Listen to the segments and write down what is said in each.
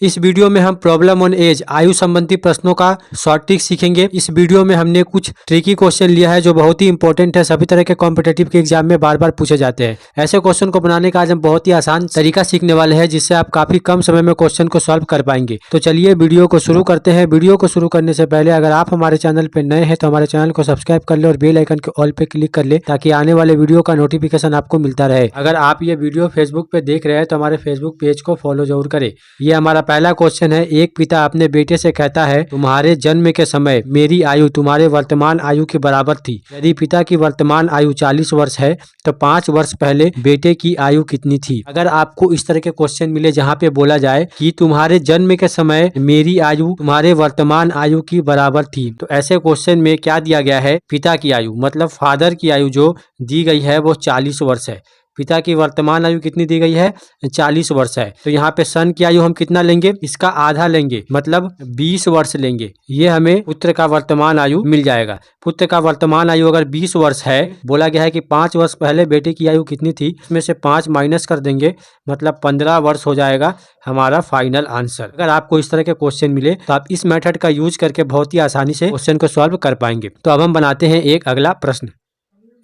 इस वीडियो में हम प्रॉब्लम ऑन एज आयु संबंधी प्रश्नों का शॉर्ट ट्रिक सीखेंगे। इस वीडियो में हमने कुछ ट्रिकी क्वेश्चन लिया है जो बहुत ही इंपॉर्टेंट है, सभी तरह के कॉम्पिटेटिव के एग्जाम में बार बार पूछे जाते हैं। ऐसे क्वेश्चन को बनाने का आज हम बहुत ही आसान तरीका सीखने वाले हैं, जिससे आप काफी कम समय में क्वेश्चन को सॉल्व कर पाएंगे। तो चलिए वीडियो को शुरू करते हैं। वीडियो को शुरू करने से पहले अगर आप हमारे चैनल पर नए हैं तो हमारे चैनल को सब्सक्राइब कर ले और बेल आइकन के ऑल पे क्लिक कर ले, ताकि आने वाले वीडियो का नोटिफिकेशन आपको मिलता रहे। अगर आप ये वीडियो फेसबुक पे देख रहे हैं तो हमारे फेसबुक पेज को फॉलो जरूर करें। ये हमारा पहला क्वेश्चन है। एक पिता अपने बेटे से कहता है, तुम्हारे जन्म के समय मेरी आयु तुम्हारे वर्तमान आयु के बराबर थी। यदि पिता की वर्तमान आयु 40 वर्ष है तो 5 वर्ष पहले बेटे की आयु कितनी थी। अगर आपको इस तरह के क्वेश्चन मिले जहाँ पे बोला जाए कि तुम्हारे जन्म के समय मेरी आयु तुम्हारे वर्तमान आयु की बराबर थी, तो ऐसे क्वेश्चन में क्या दिया गया है, पिता की आयु मतलब फादर की आयु जो दी गई है वो 40 वर्ष है। पिता की वर्तमान आयु कितनी दी गई है, 40 वर्ष है। तो यहाँ पे सन की आयु हम कितना लेंगे, इसका आधा लेंगे, मतलब 20 वर्ष लेंगे। ये हमें पुत्र का वर्तमान आयु मिल जाएगा। पुत्र का वर्तमान आयु अगर 20 वर्ष है, बोला गया है कि 5 वर्ष पहले बेटे की आयु कितनी थी, इसमें से 5 माइनस कर देंगे, मतलब 15 वर्ष हो जाएगा हमारा फाइनल आंसर। अगर आपको इस तरह के क्वेश्चन मिले तो आप इस मेथड का यूज करके बहुत ही आसानी से क्वेश्चन को सॉल्व कर पाएंगे। तो अब हम बनाते हैं एक अगला प्रश्न।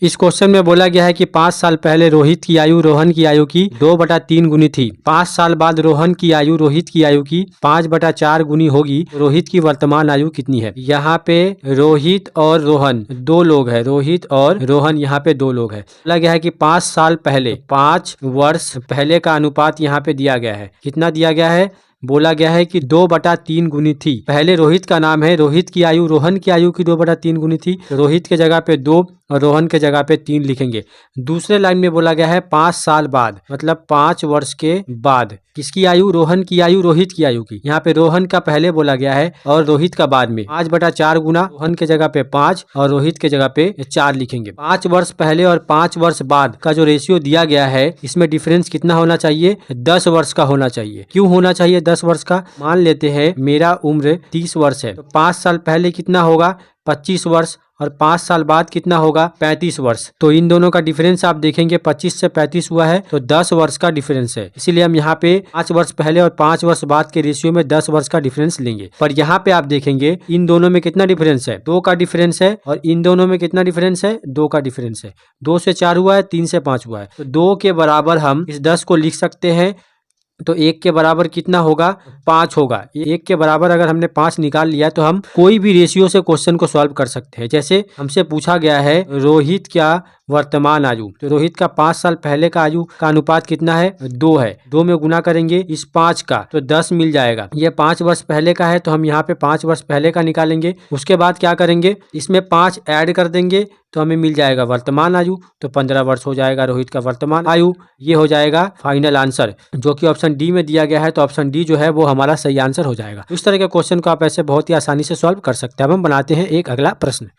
इस क्वेश्चन में बोला गया है कि 5 साल पहले रोहित की आयु रोहन की आयु की 2/3 गुनी थी। 5 साल बाद रोहन की आयु रोहित की आयु की 5/4 गुनी होगी। रोहित की वर्तमान आयु कितनी है। यहाँ पे रोहित और रोहन दो लोग हैं, रोहित और रोहन यहाँ पे दो लोग हैं। बोला गया है कि 5 साल पहले, 5 वर्ष पहले का अनुपात यहाँ पे दिया गया है। कितना दिया गया है, बोला गया है कि 2/3 गुनी थी। पहले रोहित का नाम है, रोहित की आयु रोहन की आयु की 2/3 गुनी थी। रोहित के जगह पे 2 और रोहन के जगह पे 3 लिखेंगे। दूसरे लाइन में बोला गया है 5 साल बाद, मतलब 5 वर्ष के बाद। किसकी आयु, रोहन की आयु रोहित की आयु की। यहाँ पे रोहन का पहले बोला गया है और रोहित का बाद में। 5/4 गुना रोहन के जगह पे 5 और रोहित के जगह पे 4 लिखेंगे। 5 वर्ष पहले और 5 वर्ष बाद का जो रेशियो दिया गया है, इसमें डिफरेंस कितना होना चाहिए, 10 वर्ष का होना चाहिए। क्यों होना चाहिए 10 वर्ष का, मान लेते हैं मेरा उम्र 30 वर्ष है, तो 5 साल पहले कितना होगा, 25 वर्ष, और 5 साल बाद कितना होगा, 35 वर्ष। तो इन दोनों का डिफरेंस आप देखेंगे 25 से 35 हुआ है, तो 10 वर्ष का डिफरेंस है। इसीलिए हम यहाँ पे 5 वर्ष पहले और 5 वर्ष बाद के रेशियो में 10 वर्ष का डिफरेंस लेंगे। पर यहाँ पे आप देखेंगे इन दोनों में कितना डिफरेंस है, 2 का डिफरेंस है, और इन दोनों में कितना डिफरेंस है, 2 का डिफरेंस है। 2 से 4 हुआ है, 3 से 5 हुआ है, तो 2 के बराबर हम इस 10 को लिख सकते हैं। तो 1 के बराबर कितना होगा, 5 होगा। 1 के बराबर अगर हमने 5 निकाल लिया तो हम कोई भी रेशियो से क्वेश्चन को सॉल्व कर सकते हैं। जैसे हमसे पूछा गया है रोहित क्या वर्तमान आयु, तो रोहित का 5 साल पहले का आयु का अनुपात कितना है, 2 है। 2 में गुना करेंगे इस 5 का तो 10 मिल जाएगा। ये 5 वर्ष पहले का है तो हम यहाँ पे 5 वर्ष पहले का निकालेंगे। उसके बाद क्या करेंगे, इसमें 5 ऐड कर देंगे तो हमें मिल जाएगा वर्तमान आयु, तो 15 वर्ष हो जाएगा रोहित का वर्तमान आयु। ये हो जाएगा फाइनल आंसर, जो कि ऑप्शन डी में दिया गया है। तो ऑप्शन डी जो है वो हमारा सही आंसर हो जाएगा। इस तरह के क्वेश्चन को आप ऐसे बहुत ही आसानी से सॉल्व कर सकते हैं। अब हम बनाते हैं एक अगला प्रश्न।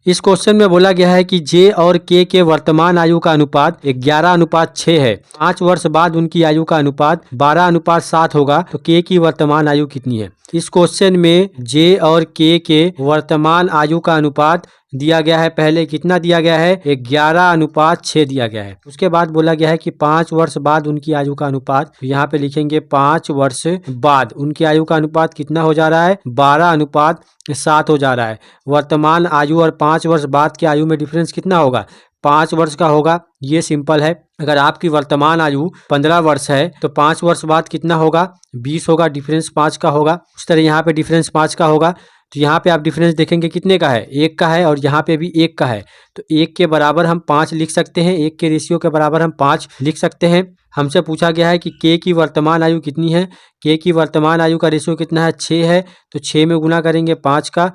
इस क्वेश्चन में बोला गया है कि जे और के वर्तमान आयु का अनुपात 11:6 है। 5 वर्ष बाद उनकी आयु का अनुपात 12:7 होगा, तो के की वर्तमान आयु कितनी है। इस क्वेश्चन में जे और के वर्तमान आयु का अनुपात दिया गया है। पहले कितना दिया गया है, 11:6 दिया गया है। उसके बाद बोला गया है कि 5 वर्ष बाद उनकी आयु का अनुपात, यहाँ पे लिखेंगे 5 वर्ष बाद उनकी आयु का अनुपात कितना हो जा रहा है, 12:7 हो जा रहा है। वर्तमान आयु और 5 वर्ष बाद की आयु में डिफरेंस कितना होगा, 5 वर्ष का होगा। ये सिंपल है। अगर आपकी वर्तमान आयु 15 वर्ष है तो 5 वर्ष बाद कितना होगा, 20 होगा। डिफरेंस 5 का होगा। उस तरह यहाँ पे डिफरेंस 5 का होगा। तो यहाँ पे आप डिफरेंस देखेंगे कितने का है, 1 का है, और यहाँ पे भी 1 का है। तो 1 के बराबर हम 5 लिख सकते हैं। 1 के रेशियो के बराबर हम 5 लिख सकते हैं। हमसे पूछा गया है कि के की वर्तमान आयु कितनी है। के की वर्तमान आयु का रेशियो कितना है, 6 है। तो 6 में गुना करेंगे 5 का,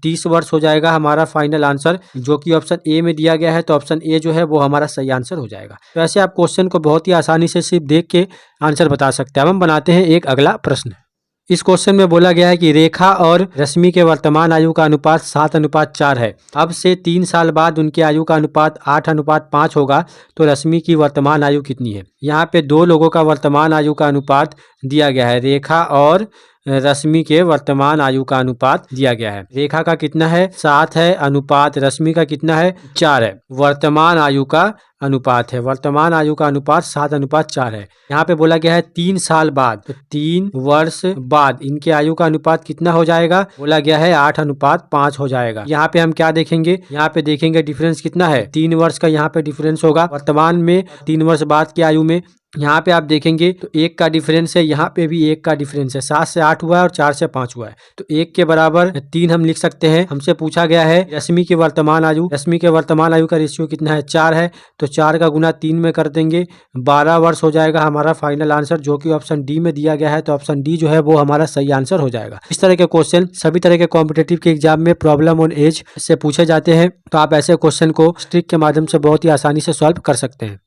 30 वर्ष हो जाएगा हमारा फाइनल आंसर, जो कि ऑप्शन ए में दिया गया है। तो ऑप्शन ए जो है वो हमारा सही आंसर हो जाएगा। तो ऐसे आप क्वेश्चन को बहुत ही आसानी से सिर्फ देख के आंसर बता सकते हैं। अब हम बनाते हैं एक अगला प्रश्न। इस क्वेश्चन में बोला गया है कि रेखा और रश्मि के वर्तमान आयु का अनुपात 7:4 है। अब से 3 साल बाद उनके आयु का अनुपात 8:5 होगा, तो रश्मि की वर्तमान आयु कितनी है। यहाँ पे 2 लोगों का वर्तमान आयु का अनुपात दिया गया है। रेखा और रश्मि के वर्तमान आयु का अनुपात दिया गया है। रेखा का कितना है, 7 है अनुपात रश्मि का कितना है, 4 है। वर्तमान आयु का अनुपात है। वर्तमान आयु का अनुपात 7:4 है। यहाँ पे बोला गया है 3 साल बाद, तो 3 वर्ष बाद इनके आयु का अनुपात कितना हो जाएगा, बोला गया है 8:5 हो जाएगा। यहाँ पे हम क्या देखेंगे, यहाँ पे देखेंगे डिफरेंस कितना है, 3 वर्ष का यहाँ पे डिफरेंस होगा वर्तमान में, 3 वर्ष बाद की आयु में। यहाँ पे आप देखेंगे तो 1 का डिफरेंस है, यहाँ पे भी 1 का डिफरेंस है। 7 से 8 हुआ है और 4 से 5 हुआ है, तो 1 के बराबर 3 हम लिख सकते हैं। हमसे पूछा गया है रश्मि की वर्तमान आयु, रश्मि के वर्तमान आयु का रेशियो कितना है, 4 है, तो 4 का गुना 3 में कर देंगे, 12 वर्ष हो जाएगा हमारा फाइनल आंसर, जो कि ऑप्शन डी में दिया गया है। तो ऑप्शन डी जो है वो हमारा सही आंसर हो जाएगा। इस तरह के क्वेश्चन सभी तरह के कॉम्पिटेटिव के एग्जाम में प्रॉब्लम ऑन एज से पूछे जाते हैं, तो आप ऐसे क्वेश्चन को ट्रिक के माध्यम से बहुत ही आसानी से सॉल्व कर सकते हैं।